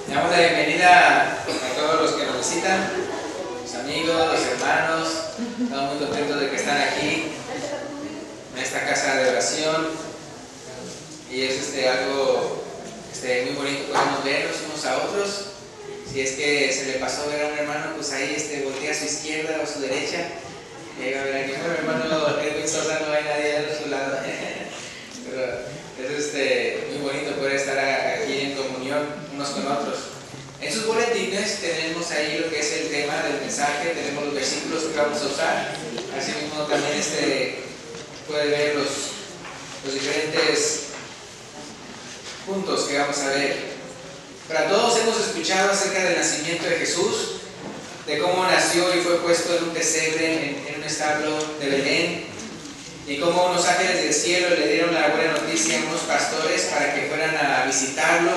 Le damos la bienvenida a todos los que nos visitan, los amigos, los hermanos. Estamos muy contentos de que están aquí en esta casa de oración. Y es algo muy bonito, podemos vernos unos a otros. Si es que se le pasó ver a un hermano, pues ahí voltea a su izquierda o a su derecha. Y va a ver aquí, bueno, hermano Edwin Sosa, no hay nadie a su lado. Pero es muy bonito poder estar aquí en comunión unos con otros. En sus boletines tenemos ahí lo que es el tema del mensaje, tenemos los versículos que vamos a usar. Asimismo también puede ver los diferentes puntos que vamos a ver. Para todos hemos escuchado acerca del nacimiento de Jesús, de cómo nació y fue puesto en un pesebre en un establo de Belén, y cómo unos ángeles del cielo le dieron la buena noticia a unos pastores para que fueran a visitarlo,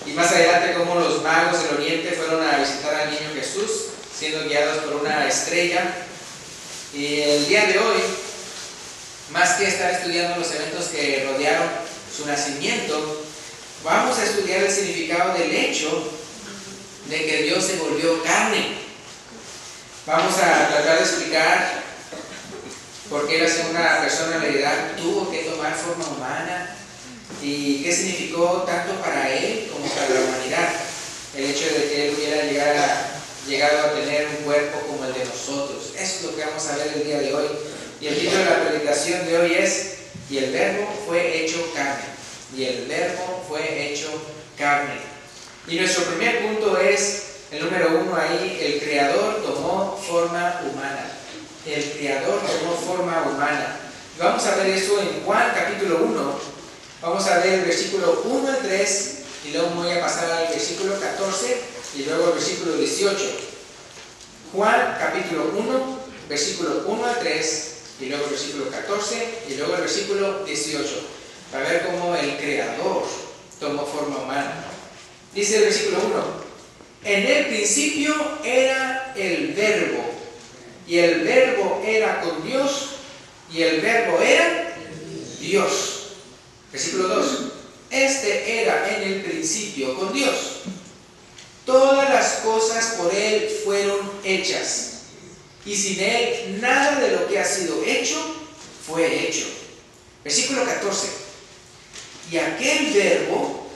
y más adelante cómo los magos del oriente fueron a visitar al niño Jesús siendo guiados por una estrella. Y el día de hoy, más que estar estudiando los eventos que rodearon su nacimiento, vamos a estudiar el significado del hecho de que Dios se volvió carne. Vamos a tratar de explicar por qué la segunda personalidad tuvo que tomar forma humana y qué significó tanto para Él como para la humanidad el hecho de que Él hubiera llegado a tener un cuerpo como el de nosotros. Eso es lo que vamos a ver el día de hoy. Y el título de la predicación de hoy es: y el Verbo fue hecho carne. Y el Verbo fue hecho carne. Y nuestro primer punto es el número 1 ahí: el Creador tomó forma humana. El Creador tomó forma humana. Y vamos a ver eso en Juan capítulo 1. Vamos a ver el versículo 1 al 3, y luego voy a pasar al versículo 14 y luego al versículo 18. Juan capítulo 1, versículo 1 al 3, y luego el versículo 14 y luego el versículo 18. Para ver cómo el Creador tomó forma humana. Dice el versículo 1: en el principio era el Verbo, y el Verbo era con Dios, y el Verbo era Dios. Versículo 2: este era en el principio con Dios. Todas las cosas por Él fueron hechas, y sin Él nada de lo que ha sido hecho fue hecho. Versículo 14: y aquel Verbo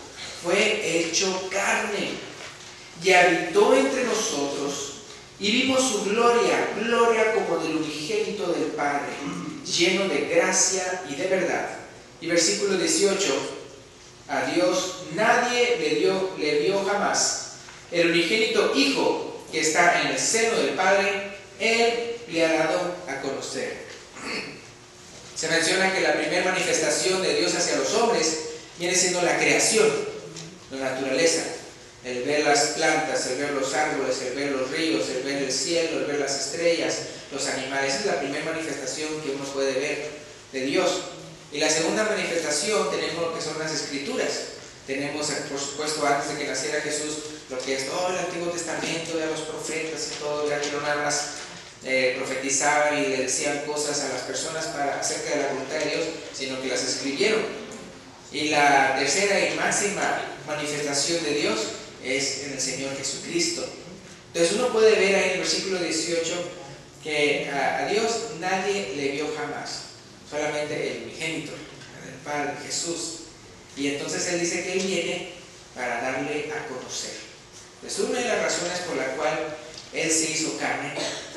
fue hecho carne, y habitó entre nosotros, y vimos su gloria, gloria como del unigénito del Padre, lleno de gracia y de verdad. Y versículo 18: a Dios nadie le dio jamás. El unigénito Hijo que está en el seno del Padre, Él le ha dado a conocer. Se menciona que la primera manifestación de Dios hacia los hombres viene siendo la creación, la naturaleza. El ver las plantas, el ver los árboles, el ver los ríos, el ver el cielo, el ver las estrellas, los animales. Esa es la primera manifestación que uno puede ver de Dios. Y la segunda manifestación tenemos lo que son las Escrituras. Tenemos, por supuesto, antes de que naciera Jesús, lo que es todo el Antiguo Testamento, de los profetas y todo, ya que no nada más profetizaban y le decían cosas a las personas acerca de la voluntad de Dios, sino que las escribieron. Y la tercera y máxima manifestación de Dios es en el Señor Jesucristo. Entonces uno puede ver ahí en el versículo 18 que a Dios nadie le vio jamás, solamente el unigénito, el Padre, Jesús. Y entonces Él dice que Él viene para darle a conocer. Pues una de las razones por la cual Él se hizo carne,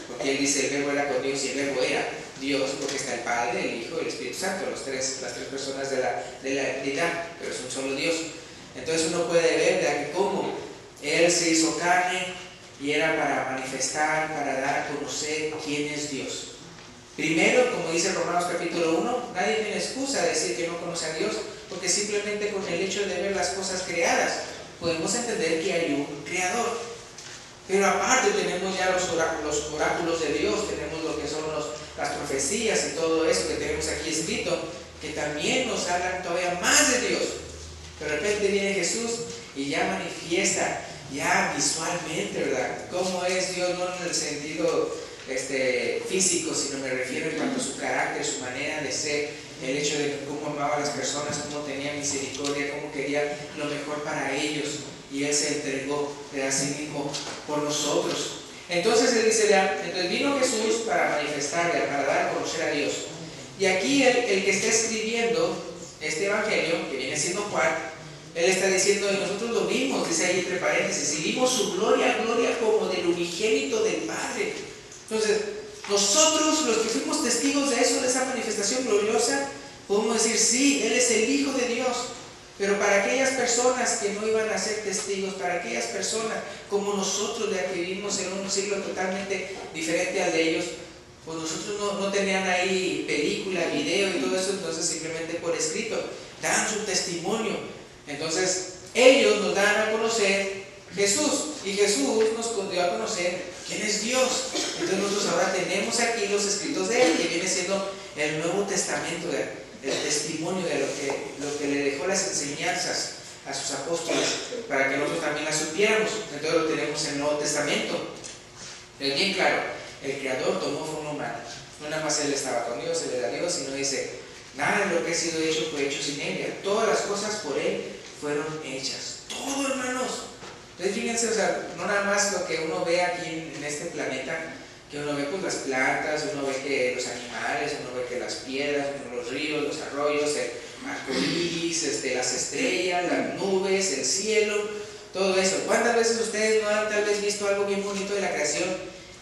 porque Él dice el Verbo era con Dios y el Verbo era Dios, porque está el Padre, el Hijo y el Espíritu Santo, las tres personas de la deidad, pero es un solo Dios. Entonces uno puede ver de cómo Él se hizo carne y era para manifestar, para dar a conocer quién es Dios. Primero, como dice Romanos capítulo 1, nadie tiene excusa de decir que no conoce a Dios, porque simplemente con el hecho de ver las cosas creadas podemos entender que hay un creador. Pero aparte tenemos ya los oráculos de Dios, tenemos lo que son las profecías y todo eso que tenemos aquí escrito, que también nos hablan todavía más de Dios. De repente viene Jesús y ya manifiesta, ya visualmente, ¿verdad?, cómo es Dios, no en el sentido físico, sino me refiero en cuanto a su carácter, su manera de ser, el hecho de cómo amaba a las personas, cómo tenía misericordia, cómo quería lo mejor para ellos, y Él se entregó a sí mismo por nosotros. Entonces Él dice, entonces vino Jesús para manifestarle, para dar a conocer a Dios. Y aquí el que está escribiendo este evangelio, que viene siendo Juan, él está diciendo, y nosotros lo vimos, dice ahí entre paréntesis, y vimos su gloria, gloria como del unigénito del Padre. Entonces, nosotros los que fuimos testigos de eso, de esa manifestación gloriosa, podemos decir, sí, Él es el Hijo de Dios. Pero para aquellas personas que no iban a ser testigos, para aquellas personas como nosotros, ya que vivimos en un siglo totalmente diferente al de ellos, pues nosotros no tenían ahí película, video y todo eso, entonces simplemente por escrito dan su testimonio. Entonces ellos nos dan a conocer Jesús, y Jesús nos dio a conocer quién es Dios. Entonces nosotros ahora tenemos aquí los escritos de Él, que viene siendo el Nuevo Testamento, el testimonio de lo que le dejó las enseñanzas a sus apóstoles, para que nosotros también las supiéramos. Entonces lo tenemos en el Nuevo Testamento. Es bien claro, el Creador tomó forma humana. No nada más Él estaba con Dios, Él era Dios, sino dice, nada de lo que ha sido hecho fue hecho sin Él. Todas las cosas por Él fueron hechas. Todo, hermanos. Entonces fíjense, o sea, no nada más lo que uno ve aquí en este planeta, que uno ve pues las plantas, uno ve que los animales, uno ve que las piedras, los ríos, los arroyos, el arcoíris, las estrellas, las nubes, el cielo, todo eso. ¿Cuántas veces ustedes no han tal vez visto algo bien bonito de la creación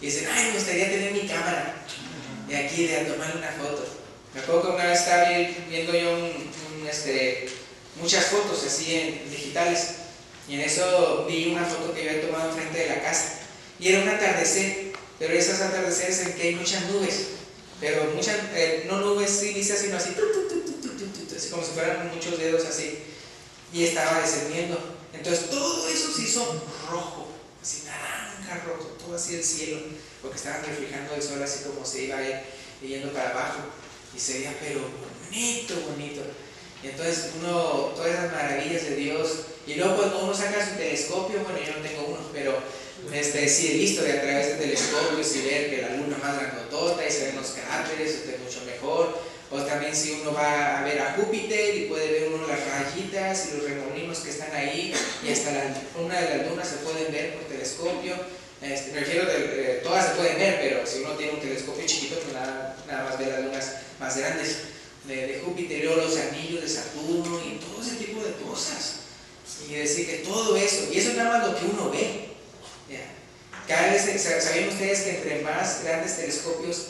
y dicen, ay, me gustaría tener mi cámara y aquí de tomar una foto? Me acuerdo que una vez estaba viendo yo muchas fotos así en digitales, y en eso vi una foto que yo había tomado enfrente de la casa, y era un atardecer, pero esos atardeceres en que hay muchas nubes, pero muchas, no nubes sí lisas, sino así, así como si fueran muchos dedos así, y estaba descendiendo. Entonces todo eso se hizo rojo, así naranja, rojo, todo así el cielo, porque estaban reflejando el sol así como se iba yendo para abajo, y se veía pero bonito, bonito. Y entonces todas esas maravillas de Dios, y luego cuando uno saca su telescopio, bueno, yo no tengo uno, pero sí he visto de a través de telescopios y ver que la luna más grandotota y se ven los cráteres, es mucho mejor. O también si uno va a ver a Júpiter y puede ver uno las rayitas y los remolinos que están ahí, y hasta una de las lunas se pueden ver por telescopio. Me refiero todas se pueden ver, pero si uno tiene un telescopio chiquito, pues nada más ve las lunas más grandes de Júpiter, o los anillos de Saturno y todo ese tipo de cosas. Y decir que todo eso, y eso es nada más lo que uno ve. ¿Ya? Cada vez, ¿sabían ustedes que entre más grandes telescopios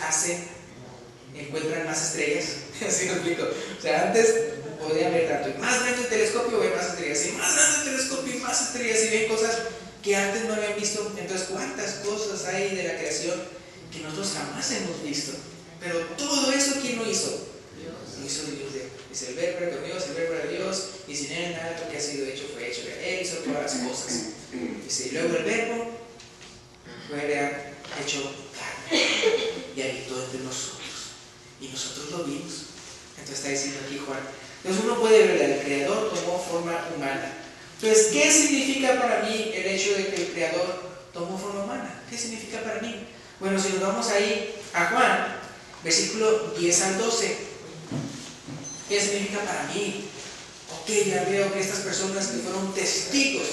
encuentran más estrellas? Así lo explico. O sea, antes podía ver tanto, y más grande el telescopio ve más estrellas, y más grande el telescopio y más estrellas, y ven cosas que antes no habían visto. Entonces, ¿cuántas cosas hay de la creación que nosotros jamás hemos visto? Pero todo eso, ¿quién lo hizo? Lo hizo Dios. Dice, el verbo era con Dios, el verbo era Dios, y sin Él nada de lo que ha sido hecho fue hecho. Él hizo todas las cosas. Dice, y luego el verbo fue hecho carne y habitó entre nosotros, y nosotros lo vimos. Entonces está diciendo aquí Juan. Entonces uno puede ver al Creador tomó forma humana. Entonces, ¿qué significa para mí el hecho de que el Creador tomó forma humana? ¿Qué significa para mí? Bueno, si nos vamos ahí a Juan, versículo 10 al 12. ¿Qué significa para mí? Ok, ya veo que estas personas que fueron testigos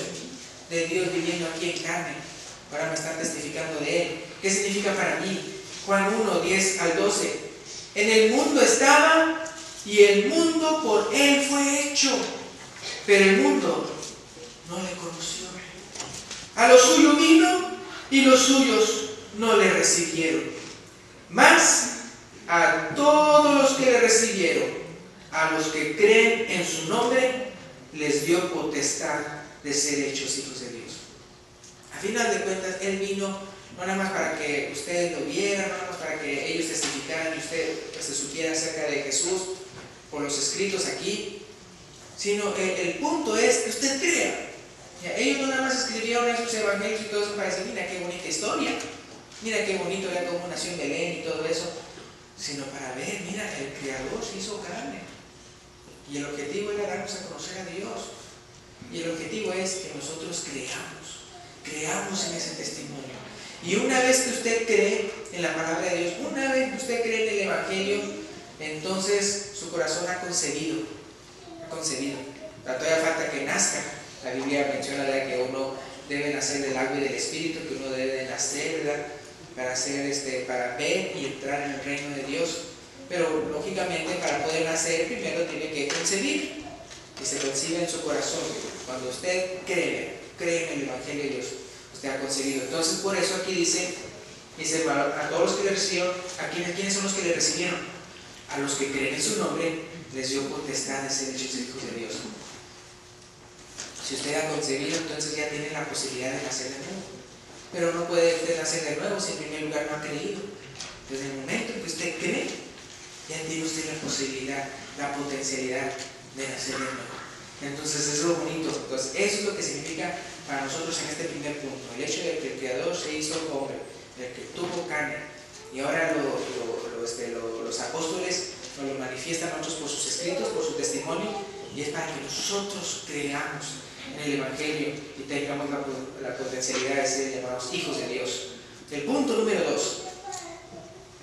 de Dios viviendo aquí en carne, ahora me están testificando de Él. ¿Qué significa para mí? Juan 1, 10 al 12. En el mundo estaba, y el mundo por Él fue hecho, pero el mundo no le conoció. A lo suyo vino, y los suyos no le recibieron. Mas a todos los que le recibieron, a los que creen en su nombre, les dio potestad de ser hechos hijos de Dios. A final de cuentas, Él vino no nada más para que ustedes lo vieran, no nada más para que ellos testificaran y usted se supiera acerca de Jesús por los escritos aquí, sino el punto es que usted crea. Ellos no nada más escribieron esos evangelios y todo eso para decir, mira qué bonita historia, mira qué bonito era cómo nació en Belén y todo eso, sino para ver, mira, el Creador se hizo carne. Y el objetivo era darnos a conocer a Dios. Y el objetivo es que nosotros creamos en ese testimonio. Y una vez que usted cree en la palabra de Dios, una vez que usted cree en el Evangelio, entonces su corazón ha concebido. Todavía falta que nazca. La Biblia menciona, ¿verdad?, que uno debe nacer del agua y del Espíritu, que uno debe nacer, ¿verdad?, para ver y entrar en el reino de Dios. Pero lógicamente, para poder nacer, primero tiene que concebir. Y se concibe en su corazón. Cuando usted cree en el Evangelio de Dios, usted ha concebido. Entonces, por eso aquí dice a todos los que le recibieron, ¿quiénes son los que le recibieron? A los que creen en su nombre, les dio potestad de ser hechos hijos de Dios. Si usted ha concebido, entonces ya tiene la posibilidad de nacer de nuevo. Pero no puede usted nacer de nuevo si en primer lugar no ha creído. Desde el momento en que usted cree, ya tiene usted la posibilidad, la potencialidad de nacer de nuevo. Entonces es lo bonito. Entonces eso es lo que significa para nosotros en este primer punto. El hecho de que el Creador se hizo hombre, el que tuvo carne. Y ahora los apóstoles nos lo manifiestan a nosotros por sus escritos, por su testimonio. Y es para que nosotros creamos en el Evangelio y tengamos la potencialidad de ser llamados hijos de Dios. El punto número 2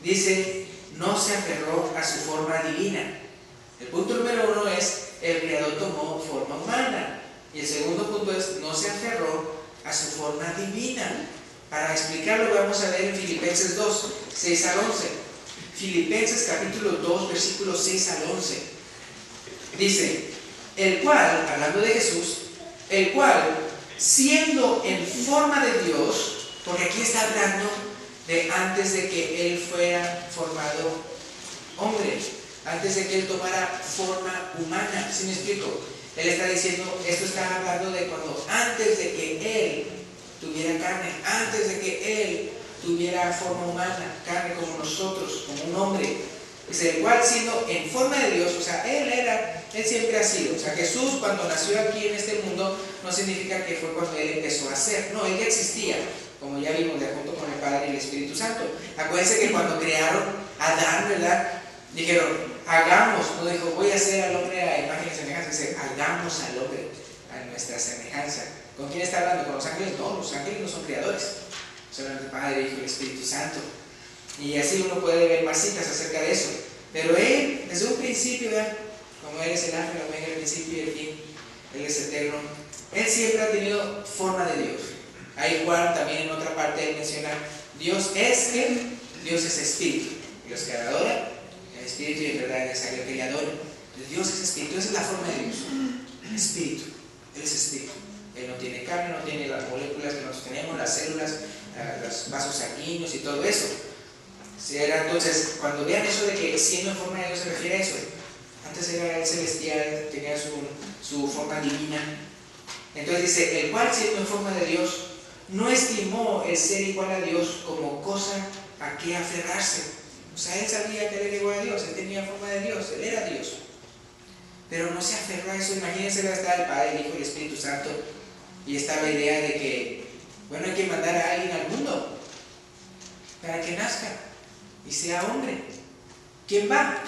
dice: no se aferró a su forma divina. El punto número 1 es: el Creador tomó forma humana. Y el segundo punto es: no se aferró a su forma divina. Para explicarlo vamos a ver en Filipenses 2, 6 al 11. Filipenses capítulo 2, versículos 6 al 11. Dice: el cual, hablando de Jesús, el cual, siendo en forma de Dios, porque aquí está hablando de antes de que Él fuera formado hombre, antes de que Él tomara forma humana. ¿Sí me explico? Él está diciendo, esto está hablando de cuando antes de que Él tuviera carne, antes de que Él tuviera forma humana, carne como nosotros, como un hombre. Dice, el cual siendo en forma de Dios, o sea, Él siempre ha sido. O sea, Jesús cuando nació aquí en este mundo no significa que fue cuando Él empezó a ser. No, Él ya existía, como ya vimos, de junto con el Padre y el Espíritu Santo. Acuérdense que cuando crearon a Adán, ¿verdad?, dijeron, hagamos, no dijo, voy a hacer al hombre a imagen y semejanza, dice, hagamos al hombre a nuestra semejanza. ¿Con quién está hablando? ¿Con los ángeles? No, los ángeles no son creadores, son el Padre, Hijo y el Espíritu Santo. Y así uno puede ver más citas acerca de eso. Pero Él, desde un principio, ¿verdad?, como Él es el alfa, el omega, el principio y el fin, Él es eterno, Él siempre ha tenido forma de Dios. Ahí igual también en otra parte Él menciona, Dios es espíritu. Y los que adoran, el espíritu y en verdad es necesario que le adoren. Dios es espíritu, esa es la forma de Dios. Espíritu, Él es espíritu. Él no tiene carne, no tiene las moléculas que nosotros tenemos, las células, los vasos sanguíneos y todo eso. Entonces, cuando vean eso de que siendo en forma de Dios se refiere a eso, antes era el celestial, tenía su forma divina. Entonces dice, el cual siendo en forma de Dios, no estimó el ser igual a Dios como cosa a que aferrarse. O sea, Él sabía que Él era igual a Dios, Él tenía forma de Dios, Él era Dios. Pero no se aferró a eso. Imagínense, va a estar el Padre, el Hijo y el Espíritu Santo. Y está la idea de que, bueno, hay que mandar a alguien al mundo para que nazca y sea hombre. ¿Quién va?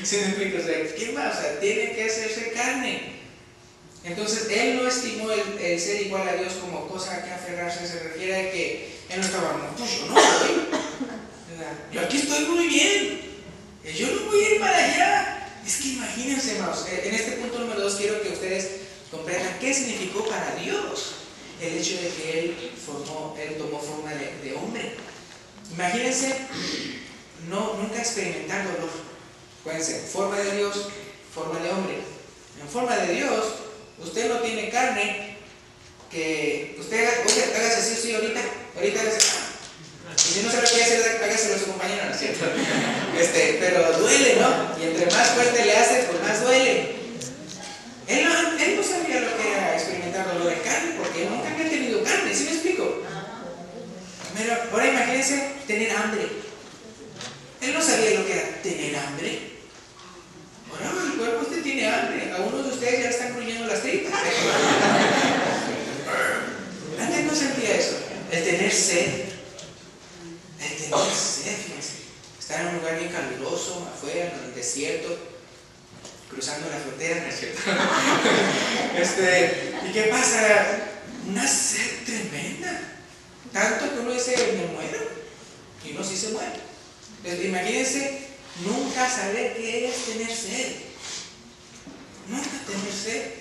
¿Sí me explico? O sea, ¿quién va? O sea, tiene que hacerse carne. Entonces, Él no estimó el ser igual a Dios como cosa a que aferrarse. Se refiere a que Él no estaba, no, pues yo no soy. Yo aquí estoy muy bien. Yo no voy a ir para allá. Es que imagínense, hermanos, en este punto número 2 quiero que ustedes comprendan qué significó para Dios el hecho de que Él tomó forma de hombre. Imagínense nunca experimentar dolor. Acuérdense, forma de Dios, forma de hombre. En forma de Dios, usted no tiene carne que usted hágase así, sí, ahorita hágase. Y si no se lo quiere hacer, hágaselo a su compañero, ¿no es cierto? Pero duele, ¿no? Y entre más fuerte le hace, pues más duele. Él no sabía lo que era experimentar dolor en carne, porque nunca había tenido carne, ¿sí me explico? Pero ahora imagínense tener hambre. Él no sabía lo que era tener hambre. Ahora el cuerpo usted tiene hambre. A uno de ustedes ya están cruyendo las tripas. Antes no sentía eso. El tener sed. Fíjense. Estar en un lugar bien caluroso, afuera, en el desierto, cruzando la frontera, ¿no es cierto? ¿Y qué pasa? Una sed tremenda. Tanto que uno dice, me muero, y uno sí se muere. Entonces, imagínense nunca saber qué es tener sed. Nunca tener sed,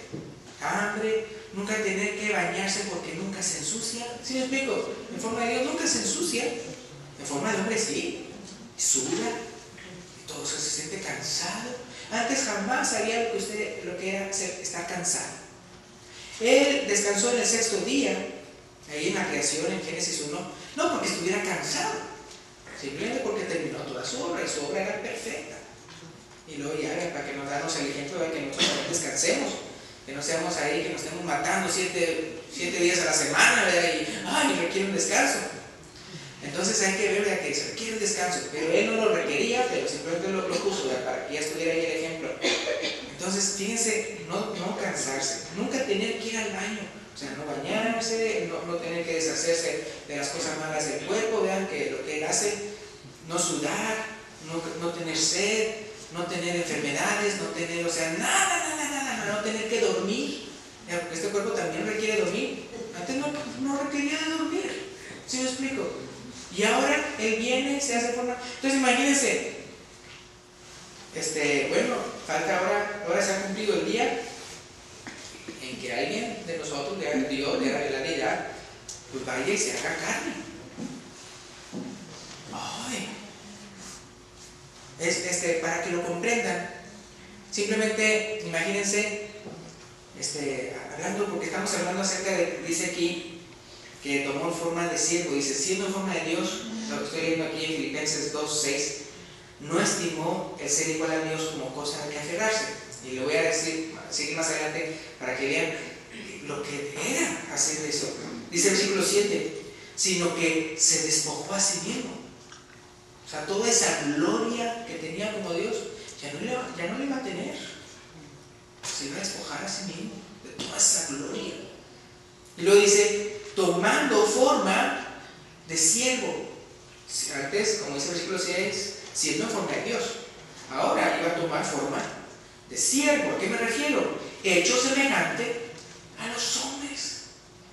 hambre, nunca tener que bañarse porque nunca se ensucia. ¿Sí me explico? En forma de Dios nunca se ensucia. En forma de hombre sí, suda, y todo eso se siente cansado. Antes jamás sabía lo que era estar cansado. Él descansó en el 6º día, ahí en la creación, en Génesis 1, no porque estuviera cansado, simplemente porque terminó toda su obra, y su obra era perfecta. Y luego ya, para que nos damos el ejemplo de que nosotros también descansemos, que no seamos ahí, que nos estemos matando 7 días a la semana, ¿verdad? Y requiere un descanso. Entonces hay que ver, ¿verdad?, que se requiere un descanso, pero él no lo requería, pero simplemente lo puso, ¿verdad?, para que ya estuviera ahí el ejemplo. Entonces, fíjense, no cansarse, nunca tener que ir al baño, o sea, no bañarse, no tener que deshacerse de las cosas malas del cuerpo, vean que lo que él hace, no sudar, no tener sed, no tener enfermedades, no tener, o sea, nada, no tener que dormir, porque este cuerpo también requiere dormir. Antes no requería de dormir, ¿sí me explico? Y ahora él viene, se hace forma. Entonces imagínense, bueno, falta ahora se ha cumplido el día en que alguien de nosotros, Dios, le haga la deidad, pues vaya y se haga carne. Para que lo comprendan, simplemente imagínense, hablando, porque estamos hablando acerca de, dice aquí, que tomó forma de siervo, dice, siendo en forma de Dios, lo que estoy leyendo aquí en Filipenses 2:6, no estimó el ser igual a Dios como cosa a la que aferrarse. Y le voy a decir, seguir más adelante, para que vean lo que era hacer eso. Dice el versículo 7, sino que se despojó a sí mismo. O sea, toda esa gloria que tenía como Dios, ya no le iba a tener. Se iba a despojar a sí mismo de toda esa gloria. Y luego dice, tomando forma de siervo. Antes, como dice el versículo 6, siendo en forma de Dios. Ahora iba a tomar forma de siervo. ¿A qué me refiero? Hecho semejante a los hombres.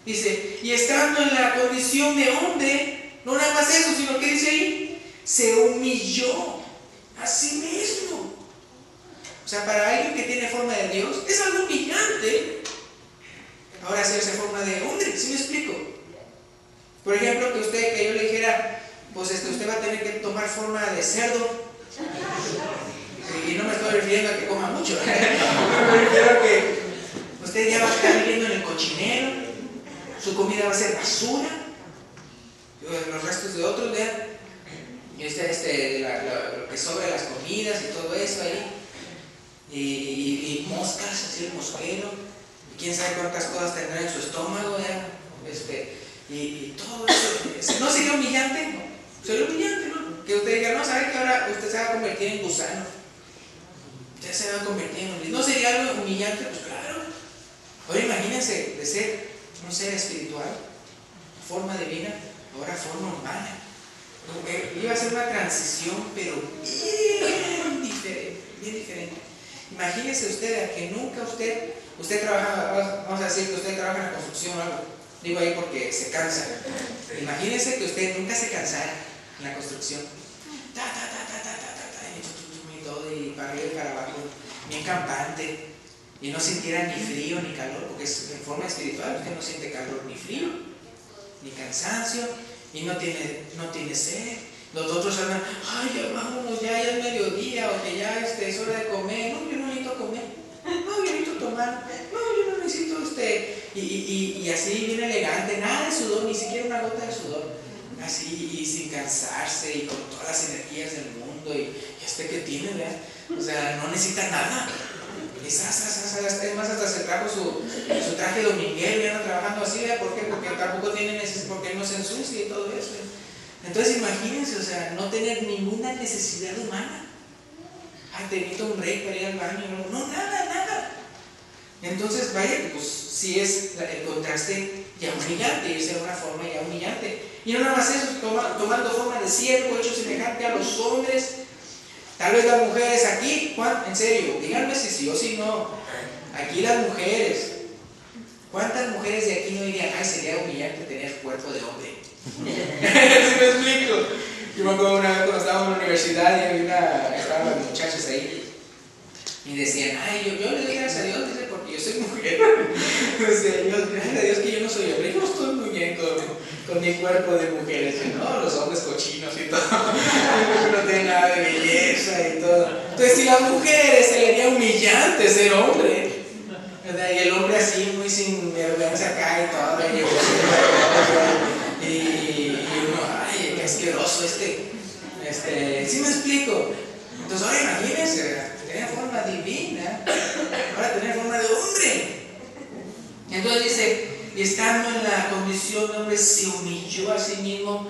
Dice, y estando en la condición de hombre, no nada más eso, sino que dice ahí, se humilló a sí mismo. O sea, para alguien que tiene forma de Dios, es algo humillante ahora hacerse forma de hombre. ¿Sí me explico? Por ejemplo, que yo le dijera, pues usted va a tener que tomar forma de cerdo. Y no me estoy refiriendo a que coma mucho, me refiero a que usted ya va a estar viviendo en el cochinero, su comida va a ser basura, los restos de otros, vean, y lo que sobra de las comidas y todo eso ahí, y moscas, así el mosquero, y quién sabe cuántas cosas tendrá en su estómago, vean, y todo eso. ¿No sería humillante? No. Sería humillante, ¿no? Que usted diga, no, ¿sabe que ahora usted se va a convertir en gusano? Usted se va a convertir en un... ¿No sería algo humillante? Pues claro. Ahora imagínense de ser un ser espiritual, forma divina, ahora forma humana. Iba a ser una transición, pero bien diferente. Imagínense usted a que nunca usted trabaja, vamos a decir que usted trabaja en la construcción o algo. Digo ahí porque se cansa. Imagínense que usted nunca se cansara en la construcción. Y todo, y para arriba y para abajo, bien campante. Y no sintiera ni frío ni calor, porque es en forma espiritual, usted no siente calor ni frío, ni cansancio, y no tiene sed. Los otros hablan, ay, ya vámonos, ya es mediodía, o que ya es hora de comer. No, yo no necesito comer, no, yo necesito tomar, no, yo no necesito y así bien elegante, nada de sudor, ni siquiera una gota de sudor, así y sin cansarse y con todas las energías del mundo y que tiene, ¿verdad? O sea, no necesita nada. Es más, hasta se trajo su traje dominguero y anda trabajando así, ¿verdad? ¿Por qué? Porque tampoco tiene necesidad, porque no se ensucia y todo eso. Entonces imagínense, o sea, no tener ninguna necesidad humana. Ay, te invito a un break para ir al baño. No, nada. Entonces, vaya, pues sí es el contraste ya humillante, irse de una forma ya humillante. Y no nada más eso, tomando forma de siervo, hecho semejante a los hombres. Tal vez las mujeres aquí, Juan, en serio, díganme si sí o si no. Aquí las mujeres, ¿cuántas mujeres de aquí no dirían, ay, sería humillante tener cuerpo de hombre? ¿Sí me explico? Yo me acuerdo una vez cuando estábamos en la universidad y estaban los muchachos ahí y decían, ay, yo le doy gracias a Dios, dice, porque yo soy mujer. Gracias a Dios que yo no soy hombre, yo no estoy muy bien con mi cuerpo de mujer. No, los hombres cochinos y todo, no tienen nada de belleza y todo. Entonces, si las mujeres se le haría humillante ser hombre, ¿verdad? Y el hombre así, muy sin vergüenza acá y todo, y uno, ay, qué asqueroso ¿sí me explico? Entonces, ahora imagínense, tenía forma divina, ahora tenía forma de hombre. Entonces dice, y estando en la condición de hombre, se humilló a sí mismo,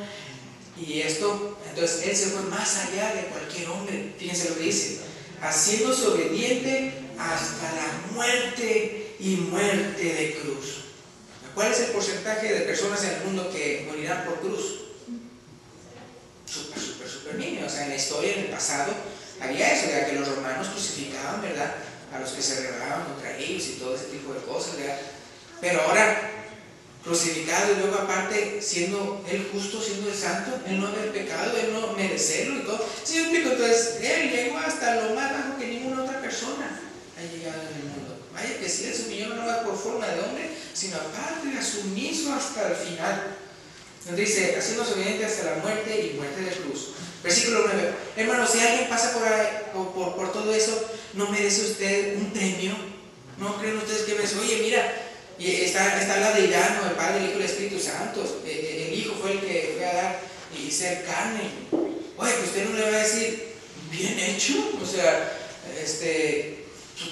y entonces él se fue más allá de cualquier hombre. Fíjense lo que dice, haciéndose obediente hasta la muerte y muerte de cruz. ¿Cuál es el porcentaje de personas en el mundo que morirán por cruz? Súper niño. O sea, en la historia, en el pasado, había eso, ¿verdad? Que los romanos crucificaban, ¿verdad?, a los que se rebelaban contra ellos y todo ese tipo de cosas, ¿verdad? Pero ahora, crucificado y luego aparte, siendo él justo, siendo el santo, él no haber pecado, él no merecerlo y todo. ¿Sí me explico? Entonces, él llegó hasta lo más bajo que ninguna otra persona ha llegado en el mundo. Vaya que sí, él se humilló no más por forma de hombre, sino aparte era sumiso hasta el final. Nos dice, haciéndose obediente hasta la muerte y muerte de cruz. Versículo 9. Hermanos, si alguien pasa por todo eso, ¿no merece usted un premio? ¿No creen ustedes que me dice, oye, mira, y está la deidad, ¿no? El Padre, el Hijo y el Espíritu Santo? El Hijo fue el que fue a dar y ser carne. Oye, que usted no le va a decir, bien hecho, o sea,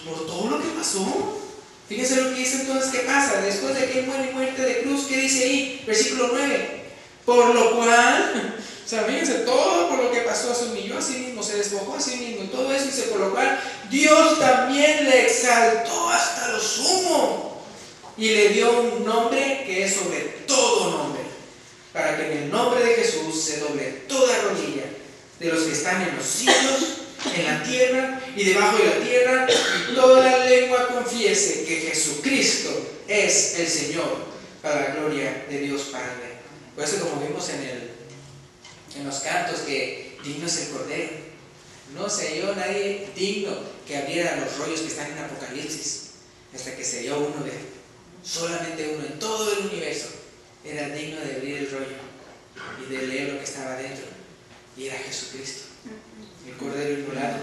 por todo lo que pasó. Fíjense lo que dice entonces, ¿qué pasa? Después de que él muere muerte de cruz, ¿qué dice ahí? Versículo 9. Por lo cual, o sea, fíjense, todo por lo que pasó, se humilló a sí mismo, se despojó a sí mismo, y todo eso, dice, por lo cual Dios también le exaltó hasta lo sumo y le dio un nombre que es sobre todo nombre, para que en el nombre de Jesús se doble toda rodilla de los que están en los cielos, en la tierra y debajo de la tierra, y toda lengua confiese que Jesucristo es el Señor, para la gloria de Dios Padre. Por eso, como vimos en los cantos, que digno es el Cordero. No se halló nadie digno que abriera los rollos que están en Apocalipsis, hasta que se halló uno de él. Solamente uno en todo el universo era digno de abrir el rollo y de leer lo que estaba dentro, y era Jesucristo, el Cordero Inmolado.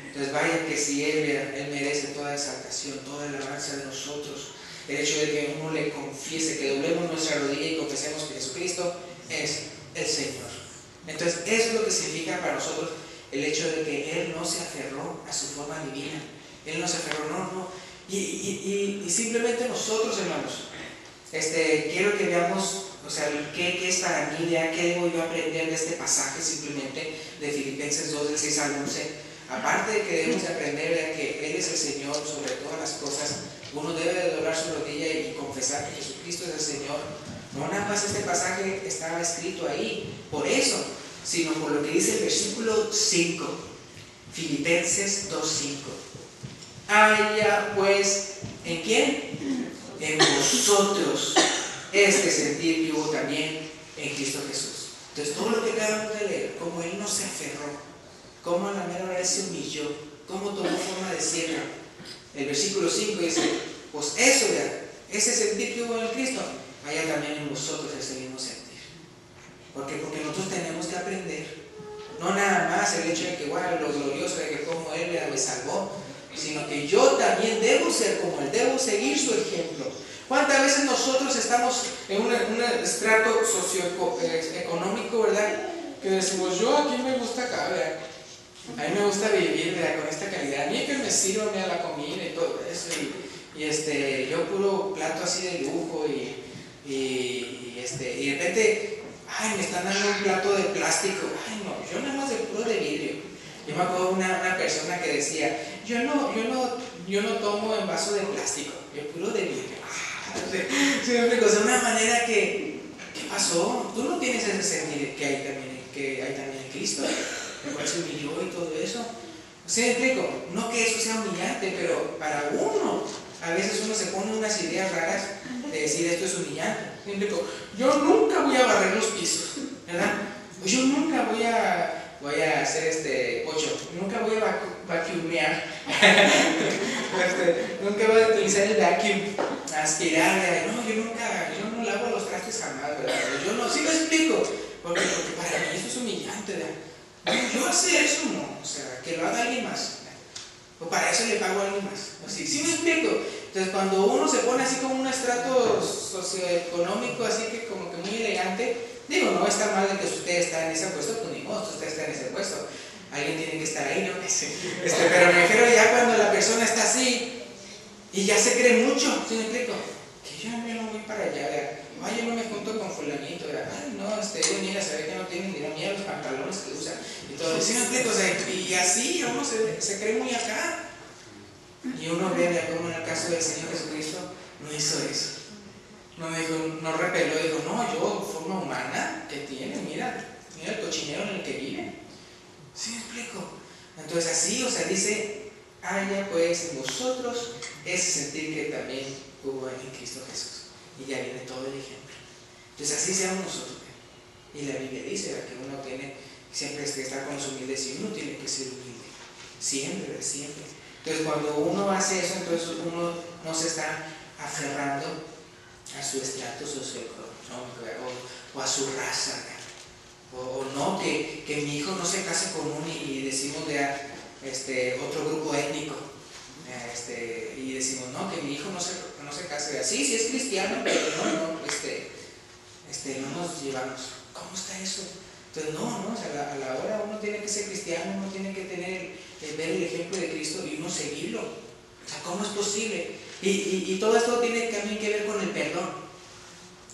Entonces, vaya que si Él merece toda exaltación, toda alabanza de nosotros. El hecho de que uno le confiese, que doblemos nuestra rodilla y confesemos que Jesucristo es el Señor. Entonces, eso es lo que significa para nosotros el hecho de que Él no se aferró a su forma divina. Él no se aferró, no. Y simplemente nosotros, hermanos, quiero que veamos, o sea, qué es para mí, qué debo yo aprender de este pasaje simplemente de Filipenses 2, del 6 al 11. Aparte de que debemos de aprender de que Él es el Señor sobre todas las cosas, uno debe de doblar su rodilla y confesar que Jesucristo es el Señor. No nada más este pasaje estaba escrito ahí por eso, sino por lo que dice el versículo 5, Filipenses 2:5. Haya pues, ¿en quién? En vosotros este sentir que hubo también en Cristo Jesús. Entonces, todo lo que acabamos de leer, como Él no se aferró, como a la mera hora se humilló, como tomó forma de siervo. El versículo 5 dice, pues eso ya, ese sentir que hubo en Cristo, haya también en vosotros ese mismo sentir. Porque nosotros tenemos que aprender, no nada más el hecho de que, bueno, lo glorioso de que como Él me salvó, sino que yo también debo ser como Él, debo seguir su ejemplo. ¿Cuántas veces nosotros estamos en un estrato socioeconómico, verdad? Que decimos, yo aquí me gusta acá, ¿verdad? A mí me gusta vivir, ¿verdad?, con esta calidad. A mí que me sirva la comida y todo eso. Y yo puro plato así de lujo y de repente, ay, me están dando un plato de plástico. Ay, no, yo nada más de puro de vidrio. Yo me acuerdo una persona que decía, yo no tomo en vaso de plástico, yo puro de vidrio. Sí, me explico, de una manera que, ¿qué pasó? Tú no tienes ese sentir que hay también en Cristo, el cual se humilló y todo eso. ¿Sí me explico? No que eso sea humillante, pero para uno, a veces uno se pone unas ideas raras de decir esto es humillante. ¿Sí me explico? Yo nunca voy a barrer los pisos, ¿verdad? Pues yo nunca voy a hacer nunca voy a vacuumear, nunca voy a utilizar el vacuum, aspirar, no, yo no lavo los trastes jamás, ¿verdad? Yo no, sí me explico, porque para mí eso es humillante, ¿verdad? Yo hacer eso no, o sea, que lo haga alguien más, ¿verdad? O para eso le pago a alguien más, así, sí me explico. Entonces cuando uno se pone así como un estrato socioeconómico, así que como que muy elegante, digo, no está mal de que usted está en ese puesto, pues ni modo, usted está en ese puesto. Alguien tiene que estar ahí, ¿no? Pero me refiero ya cuando la persona está así y ya se cree mucho, ¿sí me explico? Que yo no voy para allá, ¿verdad? Ay, yo no me junto con fulanito, ¿verdad? Ay, no, mira, se ve que no tiene ni mira los pantalones que usa y todo, ¿sí me explico? O sea, y así uno se cree muy acá. Y uno ve de cómo en el caso del Señor Jesucristo no hizo eso. No repeló, dijo, no, yo, forma humana que tiene, mira el cochinero en el que vive. ¿Sí me explico? Entonces así, o sea, dice, haya pues en vosotros ese sentir que también hubo en Cristo Jesús. Y ya viene todo el ejemplo. Entonces así seamos nosotros. Y la Biblia dice que uno tiene siempre que estar con los humildes y uno tiene que ser humilde. Siempre, siempre. Entonces cuando uno hace eso, entonces uno no se está aferrando a su estrato socioeconómico o a su raza, o no, que mi hijo no se case con un y decimos de otro grupo étnico, y decimos no, que mi hijo no se case así, si es cristiano, pero no nos llevamos. ¿Cómo está eso? Entonces no, o sea, a la hora uno tiene que ser cristiano, uno tiene que ver el ejemplo de Cristo y uno seguirlo. O sea, ¿cómo es posible? Y todo esto tiene también que ver con el perdón.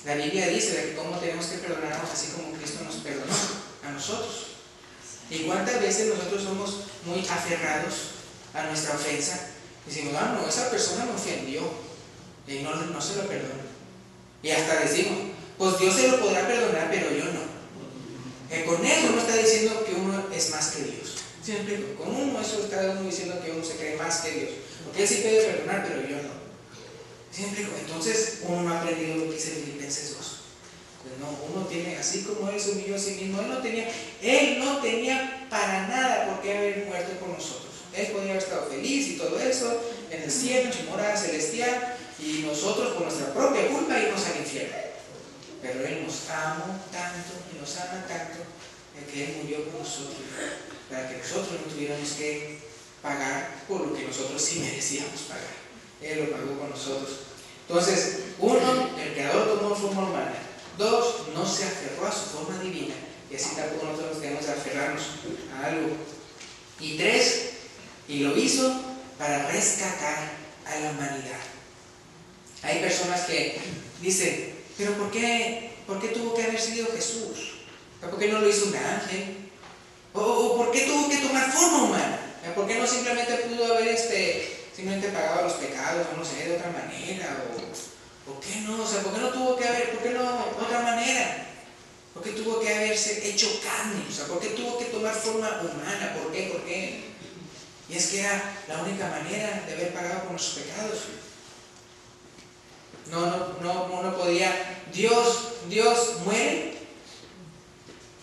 La Biblia dice que cómo tenemos que perdonarnos así como Cristo nos perdonó a nosotros. Y cuántas veces nosotros somos muy aferrados a nuestra ofensa. Decimos, no, esa persona me ofendió y no se lo perdono. Y hasta decimos, pues Dios se lo podrá perdonar, pero yo no. Con eso uno está diciendo que uno es más que Dios. ¿Sí me explico? Con eso está uno diciendo que uno se cree más que Dios. Porque Él sí puede perdonar, pero yo no. ¿Sí me explico? Entonces uno no ha aprendido lo que dice Filipenses 2. Pues no, uno tiene, así como Él se humilló a sí mismo, Él no tenía para nada por qué haber muerto por nosotros. Él podía haber estado feliz y todo eso, en el cielo, en su morada celestial, y nosotros por nuestra propia culpa irnos al infierno. Pero Él nos amó tanto y nos ama tanto que Él murió por nosotros, para que nosotros no tuviéramos que pagar por lo que nosotros sí merecíamos pagar. Él lo pagó con nosotros. Entonces, 1, el Creador tomó forma humana. 2, no se aferró a su forma divina. Y así tampoco nosotros tenemos que aferrarnos a algo. Y 3, y lo hizo para rescatar a la humanidad. Hay personas que dicen, pero ¿por qué tuvo que haber sido Jesús? ¿Por qué no lo hizo un ángel? ¿O por qué tuvo que tomar forma humana? ¿Por qué no simplemente pudo haber simplemente pagado los pecados, o no sé, de otra manera? ¿O qué no? O sea, ¿por qué no de otra manera? ¿Por qué tuvo que haberse hecho carne? O sea, ¿por qué tuvo que tomar forma humana? ¿Por qué? Y es que era la única manera de haber pagado por nuestros pecados. No podía. Dios muere.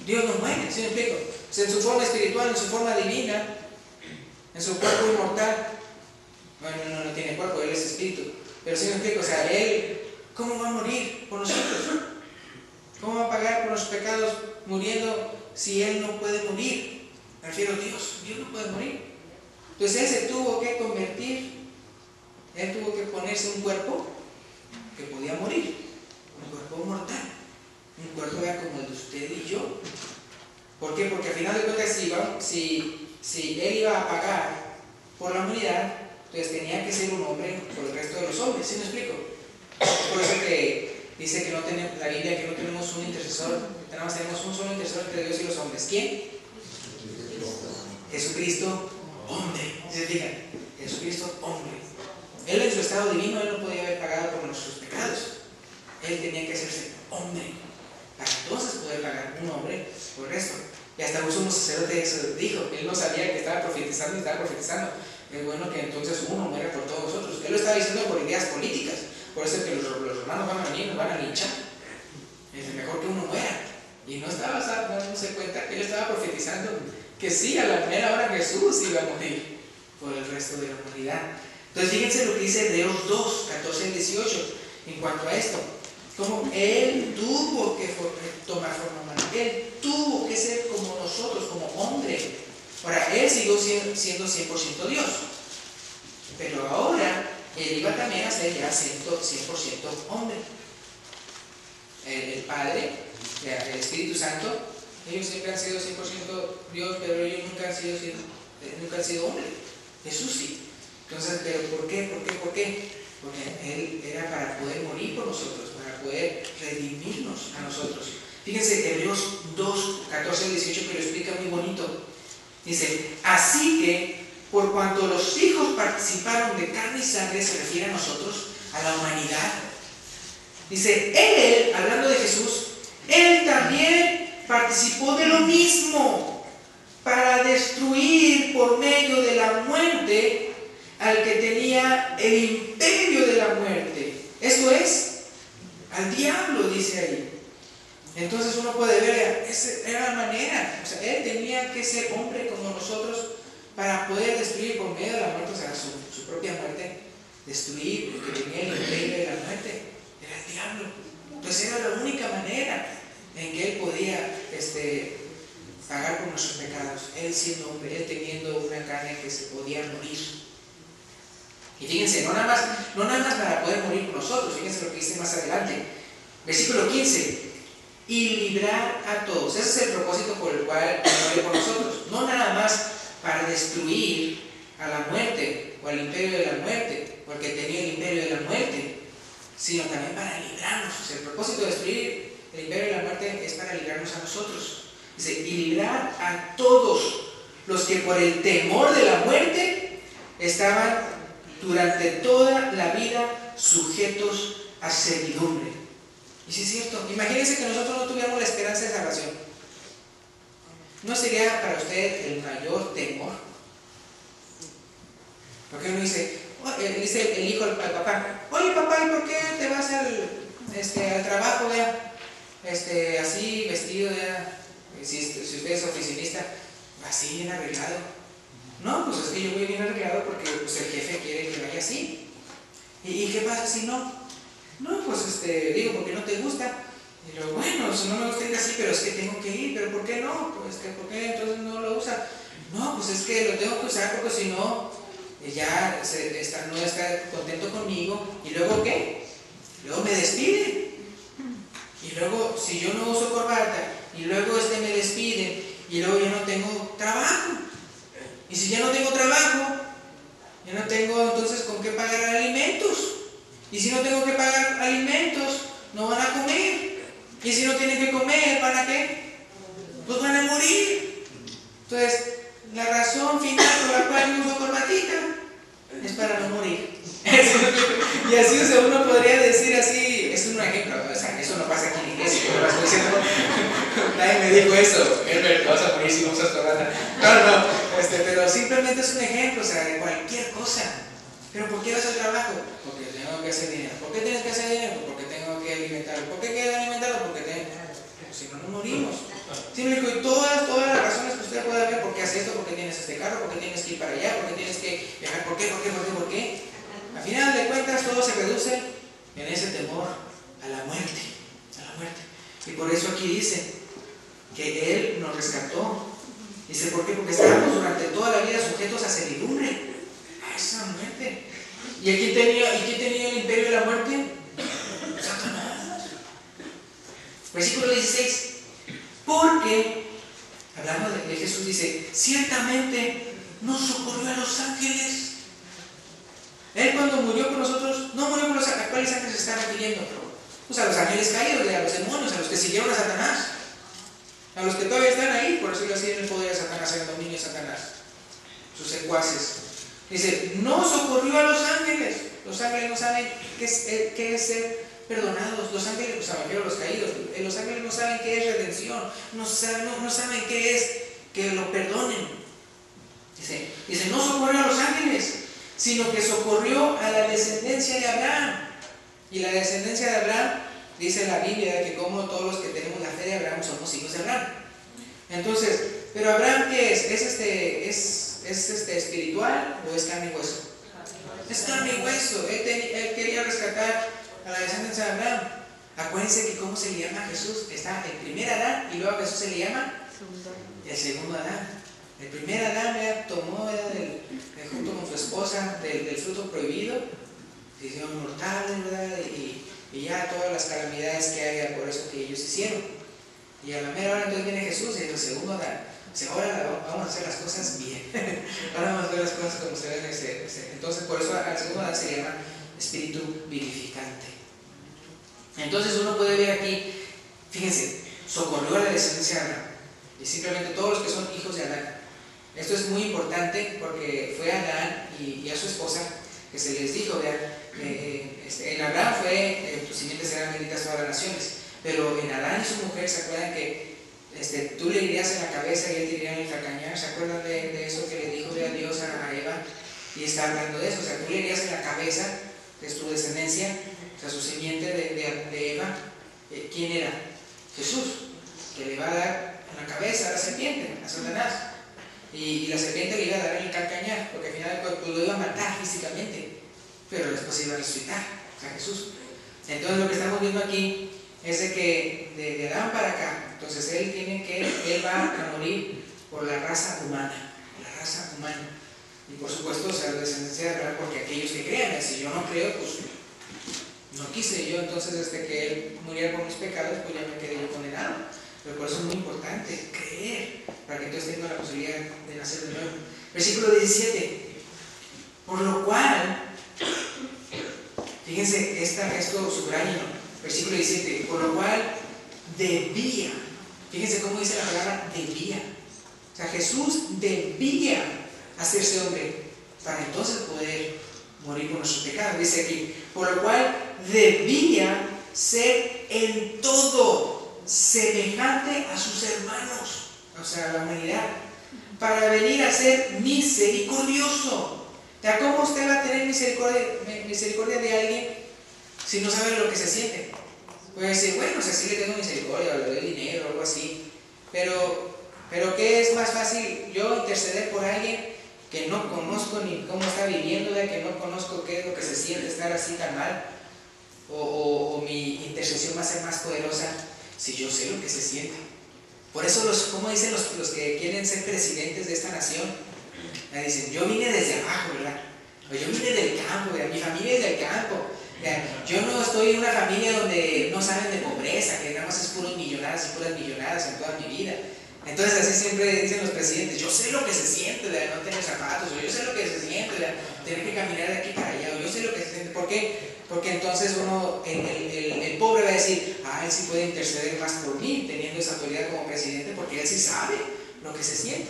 Dios no muere, ¿sí me explico? O sea, en su forma espiritual, en su forma divina, en su cuerpo inmortal. Bueno, no tiene cuerpo, Él es espíritu. Pero sí me explico, o sea, Él, ¿cómo va a morir por nosotros? ¿Cómo va a pagar por los pecados muriendo si Él no puede morir? Me refiero a Dios no puede morir. Entonces Él se tuvo que convertir, Él tuvo que ponerse un cuerpo que podía morir, un cuerpo mortal, un cuerpo como el de usted y yo. ¿Por qué? Porque al final de cuentas, si Él iba a pagar por la humanidad, entonces tenía que ser un hombre por el resto de los hombres. ¿Sí me explico? Es por eso que dice que no tenemos, la Biblia, que no tenemos un intercesor, nada más tenemos un solo intercesor entre Dios y los hombres. ¿Quién? Jesucristo, hombre. ¿Se fijan? Jesucristo, hombre. Él en su estado divino, Él no podía haber pagado por nuestros pecados. Él tenía que hacerse hombre para entonces poder pagar un hombre por el resto. Y hasta un sumo sacerdote eso dijo. Él no sabía que estaba profetizando y estaba profetizando. Es bueno que entonces uno muera por todos nosotros. Él lo estaba diciendo por ideas políticas. Por eso que los romanos van a linchar. Es mejor que uno muera. Y no estaba dándose cuenta que él estaba profetizando que sí, a la primera hora Jesús iba a morir por el resto de la humanidad. Entonces fíjense lo que dice Hebreos 2, 14 al 18 en cuanto a esto. Como él tuvo que tomar forma humana, él tuvo que ser como nosotros, como hombre. Ahora, él siguió siendo 100% Dios, pero ahora él iba también a ser ya 100% hombre. El Padre, el Espíritu Santo, ellos siempre han sido 100% Dios, pero ellos nunca han sido hombre. Jesús sí. Entonces, ¿pero por qué? Porque Él era para poder morir por nosotros, para poder redimirnos a nosotros. Fíjense, Hebreos 2, 14 al 18, que lo explica muy bonito. Dice, así que, por cuanto los hijos participaron de carne y sangre, se refiere a nosotros, a la humanidad. Dice, Él, hablando de Jesús, Él también participó de lo mismo, para destruir por medio de la muerte al que tenía el imperio de la muerte. Esto es, al diablo, dice ahí. Entonces uno puede ver, esa era la manera. O sea, él tenía que ser hombre como nosotros para poder destruir por medio de la muerte, o sea, su propia muerte, destruir el que tenía el imperio de la muerte. Era el diablo. Entonces era la única manera en que él podía pagar por nuestros pecados. Él siendo hombre, él teniendo una carne que se podía morir. Y fíjense, no nada más para poder morir por nosotros, fíjense lo que dice más adelante. Versículo 15. Y librar a todos. Ese es el propósito por el cual murió por nosotros. No nada más para destruir a la muerte o al imperio de la muerte, porque tenía el imperio de la muerte, sino también para librarnos. O sea, el propósito de destruir el imperio de la muerte es para librarnos a nosotros. Dice, y librar a todos los que por el temor de la muerte estaban durante toda la vida sujetos a servidumbre. Y sí es cierto, imagínense que nosotros no tuviéramos la esperanza de salvación. ¿No sería para usted el mayor temor? Porque uno dice el hijo al papá, oye papá, ¿y por qué te vas al trabajo ya? Así vestido ya, si usted es oficinista, así bien arreglado. No, pues es que yo voy bien arreglado porque pues, el jefe quiere que vaya así. ¿Y qué pasa si no? No, pues digo, porque no te gusta. Y luego, bueno, si no me gusta ir así, pero es que tengo que ir. ¿Pero por qué no? Pues ¿por qué entonces no lo usa? No, pues es que lo tengo que usar porque si no, ya no está contento conmigo. ¿Y luego qué? Luego me despide. Y luego, si yo no uso corbata, y luego me despiden, y luego yo no tengo trabajo. Y si ya no tengo trabajo, ya no tengo entonces con qué pagar alimentos. Y si no tengo que pagar alimentos, no van a comer. Y si no tienen que comer, ¿para qué? Pues van a morir. Entonces, la razón final por la cual yo uso corbatita es para no morir. Y así, o sea, uno podría decir así, es un ejemplo, o sea, eso no pasa aquí en la iglesia, yo lo estoy diciendo, nadie me dijo eso, Herbert, vas a morir si no usas corbata. No, pero simplemente es un ejemplo, o sea, de cualquier cosa. ¿Pero por qué vas al trabajo? Porque tengo que hacer dinero. ¿Por qué tienes que hacer dinero? Porque tengo que alimentarlo. ¿Por qué quieres alimentarlo? Porque si no, no morimos. Sí, me dijo, y todas las razones que usted pueda ver, ¿por qué haces esto? ¿Por qué tienes este carro? ¿Por qué tienes que ir para allá? ¿Por qué tienes que viajar? ¿Por qué? Al final de cuentas, todo se reduce en ese temor a la muerte. Y por eso aquí dice que Él nos rescató. Dice, ¿por qué? Porque estábamos durante toda la vida sujetos a servidumbre, a esa muerte. ¿Y quién tenía el imperio de la muerte? Satanás. Versículo 16. Porque, hablando de Jesús, dice, ciertamente nos socorrió a los ángeles. Él cuando murió por nosotros, no murió por los ángeles. ¿A cuáles ángeles se está refiriendo? Pues a los ángeles caídos, a los demonios, a los que siguieron a Satanás. A los que todavía están ahí, por decirlo así, en el poder de Satanás, en el dominio de Satanás, sus secuaces. Dice, no socorrió a los ángeles. Los ángeles no saben qué es ser perdonados. Los ángeles, pues a los caídos, los ángeles no saben qué es redención, no saben qué es que lo perdonen. Dice, no socorrió a los ángeles, sino que socorrió a la descendencia de Abraham. Y la descendencia de Abraham dice la Biblia que como todos los que tenemos la fe de Abraham somos hijos de Abraham. Entonces, ¿pero Abraham qué es? ¿Es espiritual o es carne y hueso? Es carne y hueso. Él quería rescatar a la descendencia de Abraham. Acuérdense que cómo se le llama a Jesús. Está el primer Adán y luego a Jesús se le llama el segundo Adán. El primer Adán tomó junto con su esposa del fruto prohibido, se hicieron mortales, ¿verdad? Y ya todas las calamidades que hay por eso que ellos hicieron. Y a la mera hora entonces viene Jesús y es el segundo Adán. Dice, ahora vamos a hacer las cosas bien. Ahora vamos a hacer las cosas como se deben hacer. Entonces por eso al segundo Adán se llama espíritu vivificante. Entonces uno puede ver aquí, fíjense, socorrió a la descendencia de Abraham. Y simplemente todos los que son hijos de Adán. Esto es muy importante porque fue a Adán y a su esposa que se les dijo, vean, en Abraham fue, tus simientes serán benditas todas las naciones, pero en Adán y su mujer, ¿se acuerdan que tú le irías en la cabeza y él te iría en el calcañar? ¿Se acuerdan de eso que le dijo Dios a Eva? Y está hablando de eso, o sea, tú le irías en la cabeza, que es tu descendencia, o sea, su simiente de Eva. ¿Quién era? Jesús, que le va a dar en la cabeza a la serpiente, a Satanás. Y la serpiente le iba a dar en el calcañar, porque al final pues, lo iba a matar físicamente, pero después se iba a resucitar, o sea, Jesús. Entonces lo que estamos viendo aquí es de que de Adán para acá, entonces él va a morir por la raza humana, y por supuesto, o sea, la descendencia de Abraham, porque aquellos que crean, si yo no creo, pues no quise yo entonces que él muriera por mis pecados, pues ya me quedé yo condenado. Pero por eso es muy importante creer, para que entonces tenga la posibilidad de nacer de nuevo. Versículo 17. Por lo cual, fíjense, esto subrayenlo. Versículo 17. Por lo cual debía. Fíjense cómo dice la palabra debía. O sea, Jesús debía hacerse hombre para entonces poder morir por nuestros pecados. Dice aquí, por lo cual debía ser en todo semejante a sus hermanos, o sea, a la humanidad, para venir a ser misericordioso. O sea, ¿cómo usted va a tener misericordia de alguien si no sabe lo que se siente? Puede decir, bueno, o sea, sí le tengo misericordia, le doy dinero o algo así, pero ¿qué es más fácil? Yo interceder por alguien que no conozco ni cómo está viviendo, que no conozco qué es lo que se siente estar así tan mal, o mi intercesión va a ser más poderosa si yo sé lo que se siente. Por eso, como dicen los que quieren ser presidentes de esta nación, dicen, yo vine desde abajo, ¿verdad? O yo vine del campo, ¿verdad? Mi familia es del campo. ¿Verdad? Yo no estoy en una familia donde no saben de pobreza, que nada más es puros millonadas y puras millonadas en toda mi vida. Entonces así siempre dicen los presidentes, yo sé lo que se siente de no tener zapatos, o yo sé lo que se siente de tener que caminar de aquí para allá, o yo sé lo que se siente. ¿Por qué? Porque entonces el pobre va a decir, él sí puede interceder más por mí, teniendo esa autoridad como presidente, porque él sí sabe lo que se siente.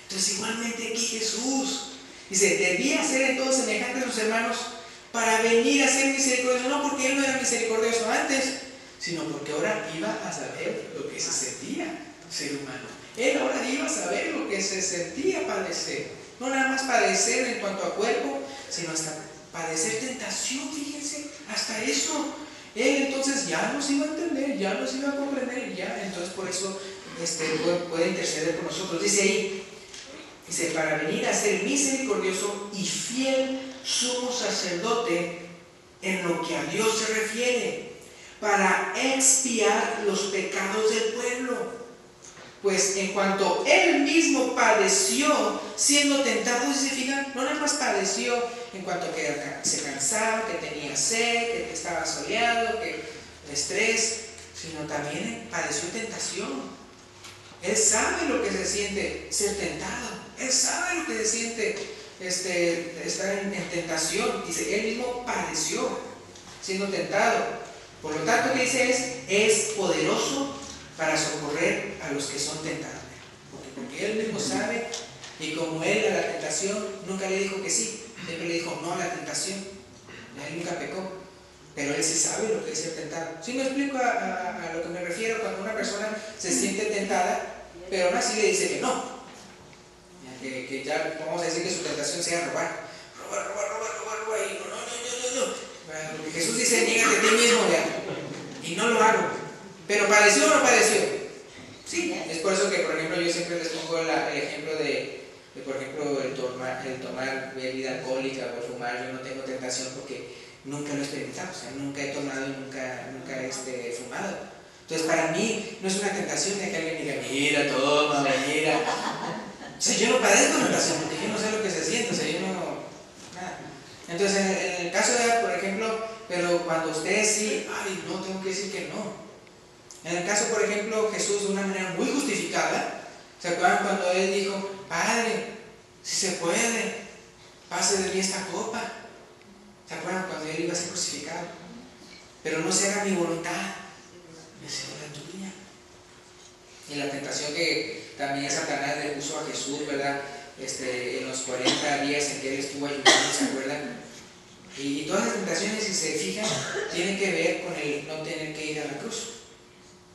Entonces igualmente aquí Jesús dice, debía ser en todo semejante a sus hermanos para venir a ser misericordioso, no porque él no era misericordioso antes, sino porque ahora iba a saber lo que se sentía ser humano. Él ahora iba a saber lo que se sentía padecer, no nada más padecer en cuanto a cuerpo, sino hasta padecer tentación, fíjense, hasta eso. Él entonces ya nos iba a entender, ya nos iba a comprender, ya, entonces por eso puede interceder por nosotros. Dice ahí, para venir a ser misericordioso y fiel sumo sacerdote en lo que a Dios se refiere, para expiar los pecados del pueblo. Pues en cuanto él mismo padeció siendo tentado, dice, fíjate, no nada más padeció en cuanto que se cansaba, que tenía sed, que estaba soleado, que estrés, sino también padeció tentación. Él sabe lo que se siente ser tentado, él sabe lo que se siente estar en tentación. Dice, él mismo padeció siendo tentado. Por lo tanto, ¿qué dice? Es poderoso para socorrer a los que son tentados. Porque él mismo sabe, y como él a la tentación nunca le dijo que sí, siempre le dijo no a la tentación. Él nunca pecó, pero él sí sabe lo que es ser tentado. ¿Sí me explico a lo que me refiero cuando una persona se siente tentada, pero aún así le dice que no? Que ya vamos a decir que su tentación sea robar, y no. Porque Jesús dice, niégate a ti mismo, ¿verdad? Y no Pero ¿padeció o no padeció? Sí, es por eso que, por ejemplo, yo siempre les pongo el ejemplo de, por ejemplo, el tomar bebida alcohólica o el fumar. Yo no tengo tentación porque nunca lo he experimentado, o sea, nunca he tomado y nunca he fumado. Entonces, para mí no es una tentación de que alguien diga, mira, toma, mira. O sea, yo no padezco tentación porque yo no sé lo que se siente, o sea, yo no... Nada. Entonces, en el caso de, por ejemplo, pero cuando ustedes sí, ay, no, tengo que decir que no. En el caso, por ejemplo, Jesús, de una manera muy justificada, ¿se acuerdan cuando Él dijo, Padre, si se puede, pase de mí esta copa? ¿Se acuerdan cuando Él iba a ser crucificado? Pero no se haga mi voluntad, sino la tuya. Y la tentación que también Satanás le puso a Jesús, ¿verdad? En los 40 días en que Él estuvo ayunando, ¿se acuerdan? Y todas las tentaciones, si se fijan, tienen que ver con el no tener que ir a la cruz.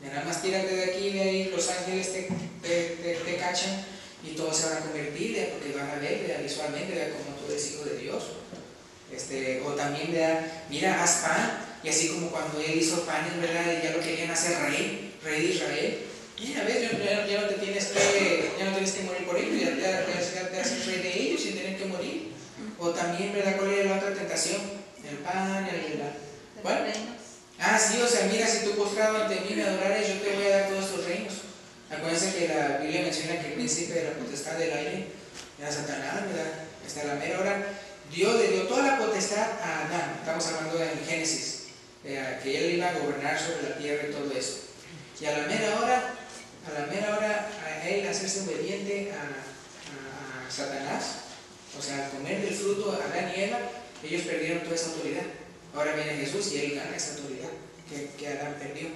Nada más tírate de aquí y de ahí, los ángeles te cachan y todos se van a convertir, ¿verdad? Porque van a ver visualmente, ¿verdad? Como tú eres hijo de Dios. O también, ¿verdad? Mira, haz pan, y así como cuando Él hizo panes, ¿verdad? Y ya lo querían hacer rey de Israel. Mira, ves, ya no tienes que morir por ellos, ya te haces rey de ellos sin tener que morir. O también, ¿verdad? ¿Cuál era la otra tentación? El pan, ¿cuál? Sí, o sea, mira, si tú postrado ante mí me adorares, yo te voy a dar todos estos reinos. Acuérdense que la Biblia menciona que el príncipe de la potestad del aire era Satanás, ¿verdad? Hasta la mera hora, Dios le dio toda la potestad a Adán. Estamos hablando de Génesis, que él iba a gobernar sobre la tierra y todo eso. Y a la mera hora, a él hacerse obediente a Satanás, o sea, al comer del fruto Adán y Eva, ellos perdieron toda esa autoridad. Ahora viene Jesús y Él gana esa autoridad que Adán perdió,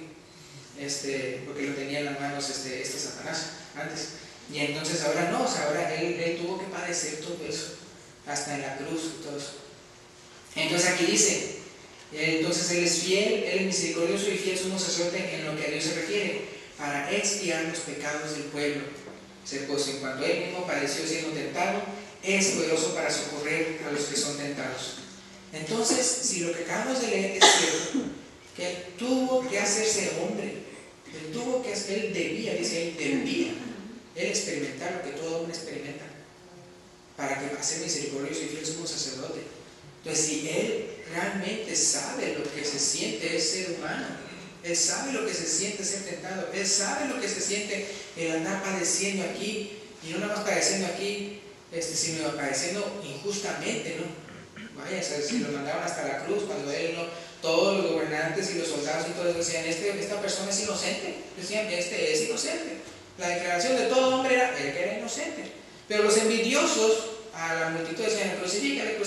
porque lo tenía en las manos Satanás antes. Y entonces ahora no, o sea, ahora él tuvo que padecer todo eso, hasta en la cruz y todo eso. Entonces aquí dice, entonces Él es fiel, Él es misericordioso y fiel sumo sacerdote en lo que a Dios se refiere, para expiar los pecados del pueblo. Pues en cuanto Él mismo padeció siendo tentado, es poderoso para socorrer a los que son tentados. Entonces, si lo que acabamos de leer es cierto, que Él tuvo que hacerse hombre, Él debía experimentar lo que todo hombre experimenta, para que ser misericordioso y fiel sumo sacerdote. Entonces, si Él realmente sabe lo que se siente es ser humano, Él sabe lo que se siente ser tentado, Él sabe lo que se siente el andar padeciendo aquí, y no nada más padeciendo aquí, sino padeciendo injustamente, ¿no? Vaya, si lo mandaban hasta la cruz, cuando Él no, todos los gobernantes y los soldados y todos decían, esta persona es inocente, decían, es inocente. La declaración de todo hombre era, él que era inocente. Pero los envidiosos a la multitud decían, crucifícale,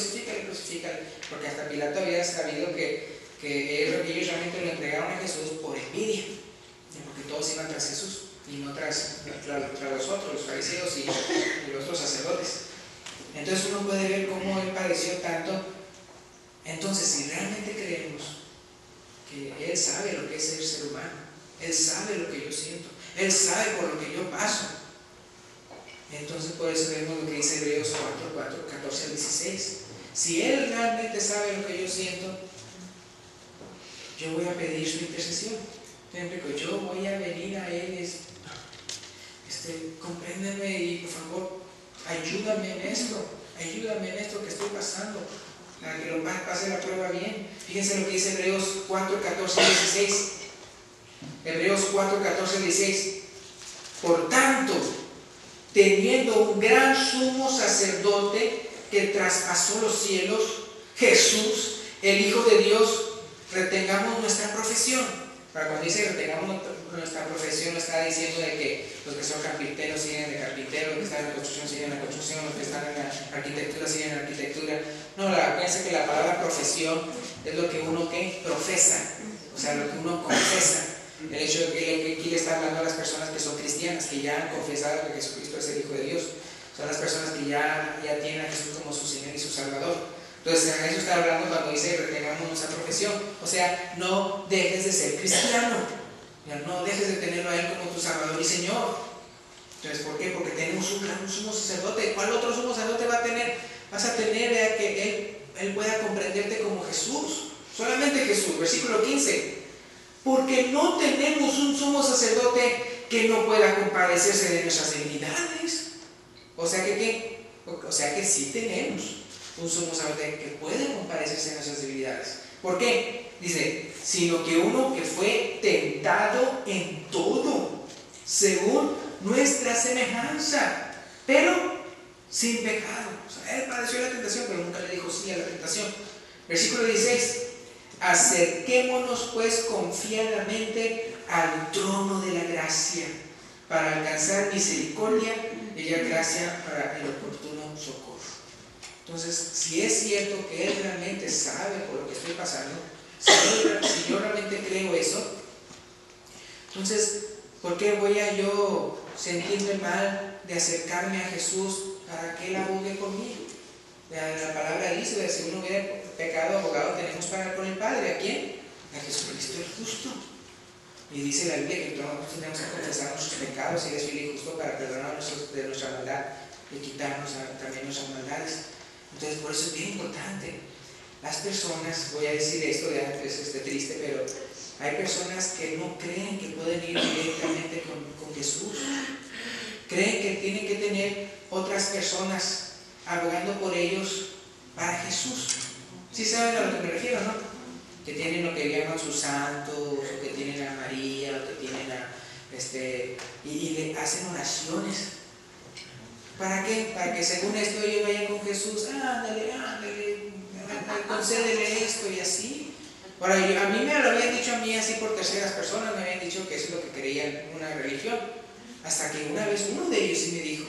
porque hasta Pilato había sabido que ellos realmente lo entregaron a Jesús por envidia, porque todos iban tras Jesús y no tras los otros, los fariseos y los otros sacerdotes. Entonces uno puede ver cómo Él padeció tanto. Entonces, si realmente creemos que Él sabe lo que es ser humano, Él sabe lo que yo siento, Él sabe por lo que yo paso, entonces por eso vemos lo que dice Hebreos 4, 14 al 16. Si Él realmente sabe lo que yo siento, yo voy a pedir su intercesión. Yo voy a venir a Él, compréndeme y por favor, ayúdame en esto que estoy pasando, para que lo pase la prueba bien. Fíjense lo que dice Hebreos 4, 14 y 16. Hebreos 4, 14 y 16. Por tanto, teniendo un gran sumo sacerdote que traspasó los cielos, Jesús, el Hijo de Dios, retengamos nuestra profesión. Para cuando dice retengamos nuestra profesión, no está diciendo de que los que son carpinteros siguen de carpintero, los que están en la construcción siguen en la construcción, los que están en la arquitectura siguen en la arquitectura. No, piensa que la palabra profesión es lo que uno profesa, o sea, lo que uno confesa. El hecho de que aquí le está hablando a las personas que son cristianas, que ya han confesado que Jesucristo es el Hijo de Dios, son las personas que ya tienen a Jesús como su Señor y su Salvador. Entonces, a eso está hablando cuando dice retengamos nuestra profesión. O sea, no dejes de ser cristiano, no dejes de tenerlo a Él como tu Salvador y Señor. Entonces, ¿por qué? Porque tenemos un gran sumo sacerdote. ¿Cuál otro sumo sacerdote va a tener? Vas a tener a que Él pueda comprenderte como Jesús, solamente Jesús. Versículo 15. Porque no tenemos un sumo sacerdote que no pueda compadecerse de nuestras debilidades. O sea que sí tenemos un sumo sacerdote que puede compadecerse de nuestras debilidades. ¿Por qué? Dice, sino que uno que fue tentado en todo, según nuestra semejanza, pero sin pecado. O sea, él padeció la tentación, pero nunca le dijo sí a la tentación. Versículo 16. Acerquémonos pues confiadamente al trono de la gracia para alcanzar misericordia y hallar gracia para el oportuno socorro. Entonces, si es cierto que Él realmente sabe por lo que estoy pasando, si yo realmente creo eso, entonces, ¿por qué voy a yo sentirme mal de acercarme a Jesús para que Él abogue conmigo? La palabra dice, si uno hubiera pecado, abogado tenemos para con el Padre. ¿A quién? A Jesucristo el justo. Y dice la Biblia que todos tenemos que confesar nuestros pecados y Él es fiel y justo para perdonarnos de nuestra maldad y quitarnos también nuestras maldades. Entonces, por eso es bien importante. Las personas, voy a decir esto, es triste, pero hay personas que no creen que pueden ir directamente con Jesús. Creen que tienen que tener otras personas abogando por ellos para Jesús. ¿Sí saben a lo que me refiero, no? Que tienen lo que llaman sus santos, o que tienen a María, o que tienen a y le hacen oraciones. ¿Para qué? Para que según esto ellos vayan con Jesús. Ándale, concédele esto y así. Ahora, a mí me lo habían dicho a mí así por terceras personas, me habían dicho que eso es lo que creían una religión. Hasta que una vez uno de ellos sí me dijo,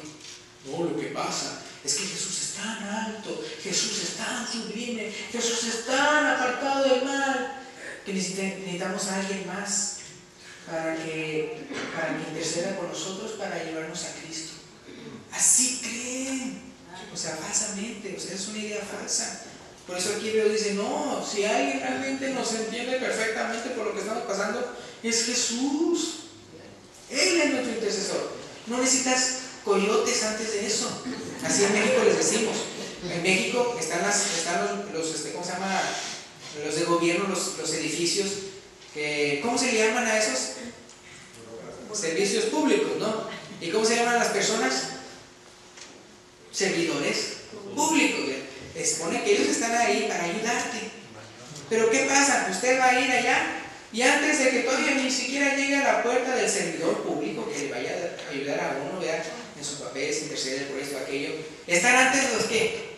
no, lo que pasa es que Jesús es tan alto, Jesús es tan sublime, Jesús es tan apartado del mal, que necesitamos a alguien más para que interceda con nosotros para llevarnos a Cristo. Así creen, o sea, falsamente, o sea, es una idea falsa. Por eso aquí Dios dice, no, si alguien realmente nos entiende perfectamente por lo que estamos pasando, es Jesús. Él es nuestro intercesor. No necesitas coyotes antes de eso. Así en México les decimos. En México están los ¿cómo se llama? Los de gobierno, los edificios, ¿cómo se le llaman a esos? Servicios públicos, ¿no? ¿Y cómo se llaman las personas? Servidores públicos. Les pone que ellos están ahí para ayudarte. Pero ¿qué pasa? Usted va a ir allá y antes de que todavía ni siquiera llegue a la puerta del servidor público que le vaya a ayudar a uno, ¿verdad? En sus papeles, interceder por esto, aquello, están antes los que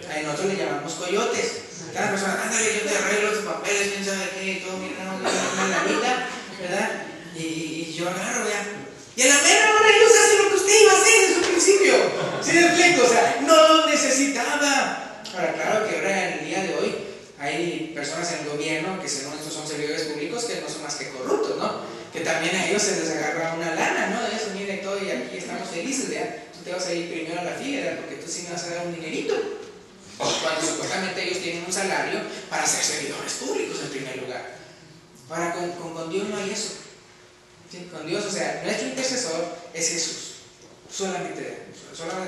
a nosotros le llamamos coyotes. Cada persona, ándale, yo te arreglo tus papeles, quién sabe qué, y todo, mira, una lanita, ¿verdad? Y yo agarro, ¿verdad? Y a la mera hora ellos hacen lo que usted iba a hacer desde un principio. ¿Sí me explico? O sea, no lo necesitaba. Ahora, claro que ahora en el día de hoy hay personas en el gobierno que según estos son servidores públicos que no son más que corruptos, ¿no? Que también a ellos se les agarra una lana, ¿no? De eso, mire todo y aquí estamos felices, ¿verdad? Tú te vas a ir primero a la fila, ¿verdad? Porque tú sí me vas a dar un dinerito. Cuando supuestamente ellos tienen un salario para ser servidores públicos en primer lugar. Ahora, con Dios no hay eso. ¿Sí? Con Dios, o sea, nuestro intercesor es Jesús. Solamente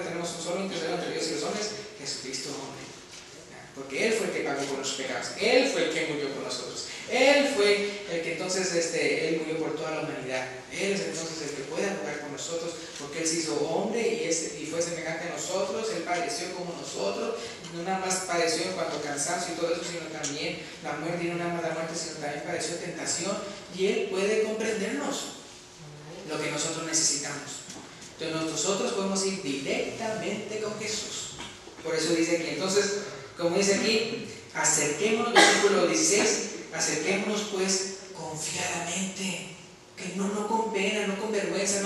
tenemos un solo intercesor entre Dios y los hombres, Jesucristo hombre. Porque Él fue el que pagó por nuestros pecados, Él fue el que murió por nosotros, Él fue el que entonces Él murió por toda la humanidad. Él es entonces el que puede abogar por nosotros, porque Él se hizo hombre y fue semejante a nosotros. Él padeció como nosotros, no nada más padeció en cuanto a cansancio y todo eso, sino también la muerte, y no nada más la muerte, sino también padeció tentación, y Él puede comprendernos lo que nosotros necesitamos. Entonces nosotros podemos ir directamente con Jesús. Por eso dice aquí, entonces, como dice aquí, acerquémonos, versículo 16, acerquémonos pues confiadamente, que no con pena, no con vergüenza,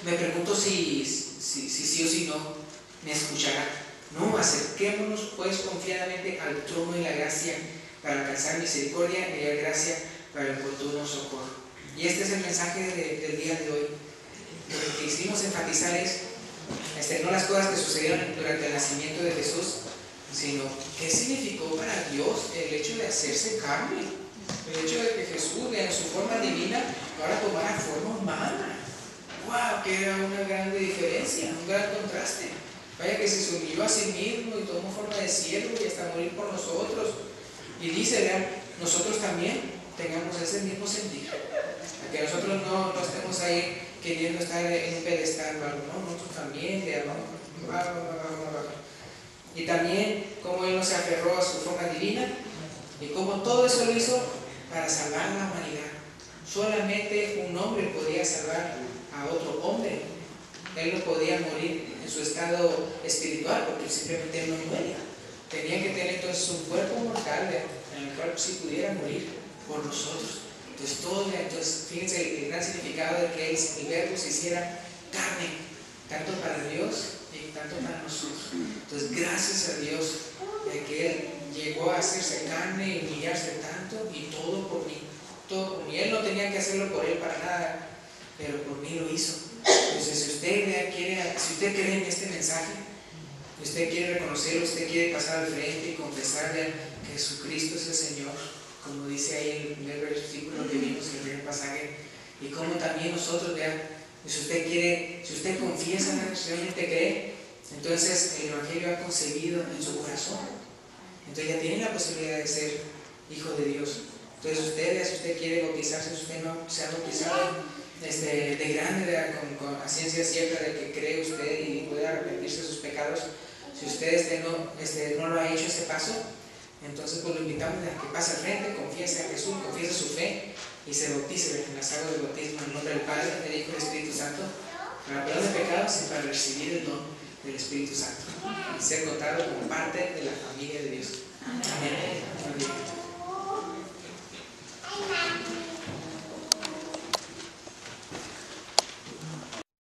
me pregunto si sí o si no me escuchará. No, acerquémonos pues confiadamente al trono de la gracia para alcanzar misericordia y hallar gracia para el oportuno socorro. Y este es el mensaje del día de hoy. Lo que quisimos enfatizar es no las cosas que sucedieron durante el nacimiento de Jesús, sino qué significó para Dios el hecho de hacerse carne, el hecho de que Jesús en su forma divina ahora tomara forma humana. ¡Wow! Que era una gran diferencia, un gran contraste. Vaya que se humilló a sí mismo y tomó forma de siervo y hasta morir por nosotros. Y dice, vean, nosotros también tengamos ese mismo sentido. no estemos ahí queriendo estar en un pedestal o algo, no, nosotros también le amamos. Y también cómo Él no se aferró a su forma divina y cómo todo eso lo hizo para salvar a la humanidad. Solamente un hombre podía salvar a otro hombre. Él no podía morir en su estado espiritual porque simplemente Él no muere. Tenía que tener entonces un cuerpo mortal en el cual sí pudiera morir por nosotros. Entonces fíjense el gran significado de que el verbo se hiciera carne, tanto para Dios y tanto para nosotros. Entonces gracias a Dios de que Él llegó a hacerse carne y humillarse tanto, y todo por mí, todo por mí. Él no tenía que hacerlo por Él para nada, pero por mí lo hizo. Entonces si usted cree en este mensaje, usted quiere reconocerlo, usted quiere pasar al frente y confesarle que Jesucristo es el Señor, como dice ahí en el primer versículo que vimos en el primer pasaje, y como también nosotros, vean, si usted confiesa, si realmente cree, entonces el Evangelio ha concebido en su corazón. Entonces ya tiene la posibilidad de ser hijo de Dios. Entonces si usted quiere bautizarse, si usted no se ha bautizado de grande, con la ciencia cierta de que cree usted y puede arrepentirse de sus pecados, si usted no lo ha hecho ese paso, entonces pues lo invitamos a que pase al frente, confiese a Jesús, confiese su fe y se bautice en las aguas del bautismo en el nombre del Padre, del Hijo y del Espíritu Santo, para el perdón de pecados y para recibir el don del Espíritu Santo y ser contado como parte de la familia de Dios.